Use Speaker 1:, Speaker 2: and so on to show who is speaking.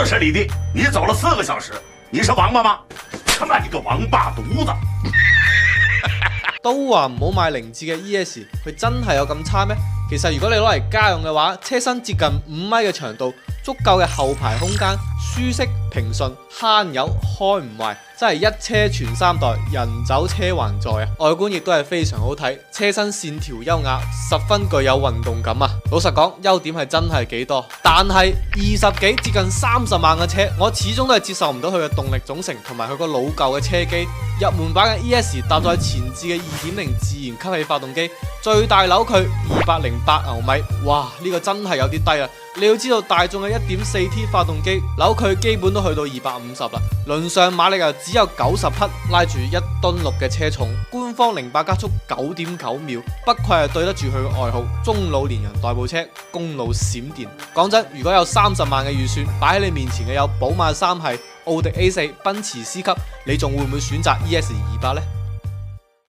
Speaker 1: 40里地，你走了4个小時，你是王八嗎？他媽你個王八犢子！
Speaker 2: 都話唔好買凌志嘅 ES， 佢真係有咁差咩？其實如果你攞嚟家用嘅話，車身接近5米嘅長度，足夠嘅後排空間，舒適平順，慳油，開唔壞，真係一車全3代，人走車還在啊！外觀亦都係非常好睇，車身線條優雅，十分具有運動感啊！老實講，優點係真係幾多，但係20幾接近30萬嘅車，我始終都係接受唔到佢嘅動力總成同埋佢個老舊嘅車機。入門版嘅 ES 搭載前置嘅2.0自然吸氣發動機，最大扭距208牛米，哇！呢個真係有啲低啊！你要知道大眾嘅 1.4T 發動機扭距基本都去到250啦，輪上馬力又只有90匹，拉住1噸6嘅車重，官方0-100加速9.9秒，不愧係對得住佢嘅外號中老年人代步車，公路閃電。講真，如果有30萬嘅預算擺喺你面前嘅有寶馬3系、奧迪A4、奔馳 C 級，你仲會唔會選擇 ES200呢？